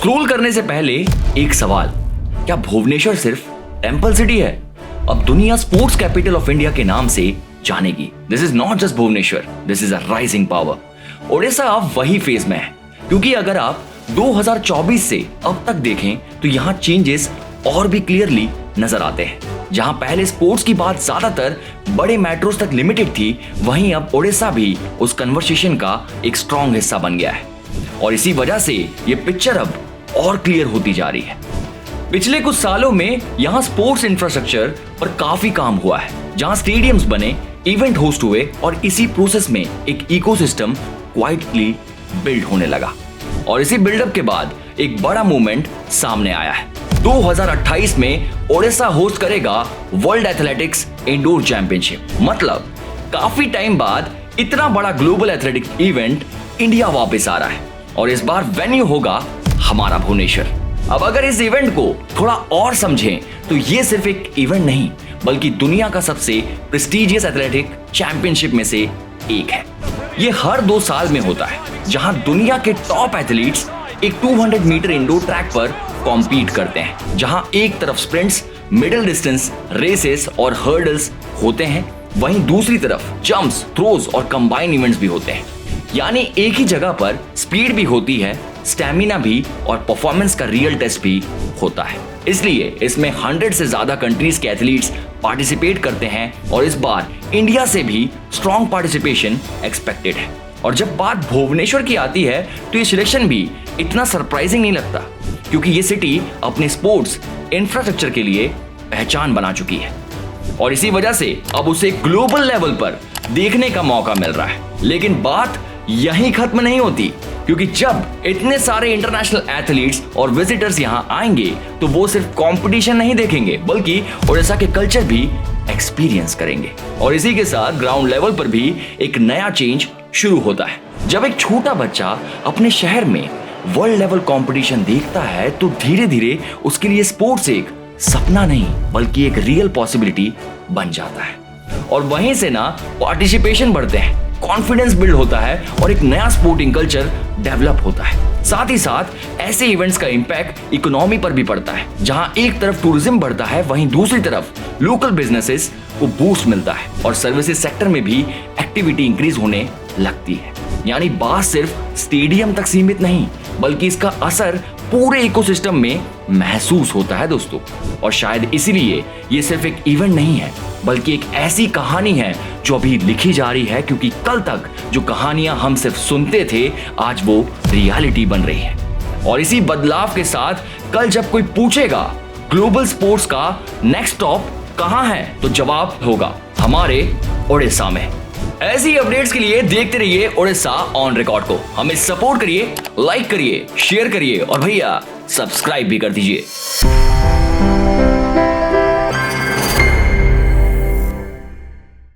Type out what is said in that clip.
Scroll करने से पहले एक सवाल, क्या भुवनेश्वर सिर्फ टेंपल सिटी है? अब दुनिया स्पोर्ट्स कैपिटल ऑफ इंडिया के नाम से जानेगी। This is not just Bhubaneswar, this is a rising power. Odisha अब वही फेज में है, क्योंकि अगर आप 2024 से अब तक देखें तो यहाँ चेंजेस और भी क्लियरली नजर आते हैं। जहां पहले स्पोर्ट्स की बात ज्यादातर बड़े मेट्रोज तक लिमिटेड थी, वहीं अब ओडिशा भी उस कन्वर्सेशन का एक स्ट्रॉन्ग हिस्सा बन गया है और इसी वजह से ये पिक्चर अब और क्लियर होती जा रही है। पिछले कुछ सालों में यहाँ स्पोर्ट्स इंफ्रास्ट्रक्चर पर काफी काम हुआ है, जहां स्टेडियम्स बने, इवेंट होस्ट हुए और इसी प्रोसेस में एक इकोसिस्टम क्वाइटली बिल्ड होने लगा। और इसी बिल्डअप के बाद एक बड़ा मूवमेंट सामने आया है। 2028 में ओडिशा होस्ट करेगा वर्ल्ड एथलेटिक्स इंडोर चैंपियनशिप। मतलब काफी टाइम बाद इतना बड़ा ग्लोबल एथलेटिक्स इवेंट इंडिया वापस आ रहा है और इस बार वेन्यू होगा हमारा भुवनेश्वर। अब अगर इस इवेंट को थोड़ा और समझें तो ये सिर्फ एक इवेंट नहीं, बल्कि दुनिया का सबसे प्रेस्टिजियस एथलेटिक चैंपियनशिप में से एक है। ये हर 2 साल में होता है, जहां दुनिया के टॉप एथलीट्स एक 200 मीटर इंडोर ट्रैक पर कॉम्पीट करते हैं, जहां एक तरफ स्प्रिंट्स, मिडिल डिस्टेंस रेसेस और हर्डल्स होते हैं, वहीं दूसरी तरफ जंप्स, थ्रोज और कंबाइन इवेंट्स भी होते हैं। यानी एक ही जगह पर स्पीड भी होती है, स्टैमिना भी और परफॉर्मेंस का रियल टेस्ट भी होता है। इसलिए इसमें 100 से ज्यादा कंट्रीज के एथलीट्स पार्टिसिपेट करते हैं और इस बार इंडिया से भी स्ट्रॉन्ग पार्टिसिपेशन एक्सपेक्टेड है। और जब बात भुवनेश्वर की आती है तो ये सिलेक्शन भी इतना सरप्राइजिंग नहीं लगता, क्योंकि ये सिटी अपने स्पोर्ट्स इंफ्रास्ट्रक्चर के लिए पहचान बना चुकी है और इसी वजह से अब उसे ग्लोबल लेवल पर देखने का मौका मिल रहा है। लेकिन बात यहीं खत्म नहीं होती, क्योंकि जब इतने सारे इंटरनेशनल एथलीट्स और विजिटर्स यहाँ आएंगे तो वो सिर्फ कंपटीशन नहीं देखेंगे, बल्कि ओडिशा के कल्चर भी एक्सपीरियंस करेंगे। और इसी के साथ ग्राउंड लेवल पर भी एक नया चेंज शुरू होता है। जब एक छोटा बच्चा अपने शहर में वर्ल्ड लेवल कंपटीशन देखता है तो धीरे धीरे उसके लिए स्पोर्ट्स एक सपना नहीं, बल्कि एक रियल पॉसिबिलिटी बन जाता है। और वहीं से ना पार्टिसिपेशन बढ़ते हैं, कॉन्फिडेंस बिल्ड होता है और एक नया स्पोर्टिंग कल्चर डेवलप होता है। साथ ही साथ ऐसे इवेंट्स का इंपैक्ट इकोनॉमी पर भी पड़ता है, जहां एक तरफ टूरिज्म बढ़ता है, वहीं दूसरी तरफ लोकल बिजनेसेस को बूस्ट मिलता है और सर्विसेज सेक्टर में भी एक्टिविटी इंक्रीज होने लगती है। यानी बात सिर्फ स्टेडियम तक सीमित नहीं, बल्कि इसका असर पूरे इकोसिस्टम में महसूस होता है दोस्तों। और शायद इसीलिए ये सिर्फ एक इवेंट नहीं है, बल्कि एक ऐसी कहानी है जो अभी लिखी जा रही है, क्योंकि कल तक जो कहानियां हम सिर्फ सुनते थे, आज वो रियलिटी बन रही है। और इसी बदलाव के साथ कल जब कोई पूछेगा ग्लोबल स्पोर्ट्स का नेक्स्ट स्टॉप कहां है, तो जवाब होगा हमारे ओडिशा में। ऐसी अपडेट्स के लिए देखते रहिए ओडिशा ऑन रिकॉर्ड को। हमें सपोर्ट करिए, लाइक करिए, शेयर करिए और भैया सब्सक्राइब भी कर दीजिए।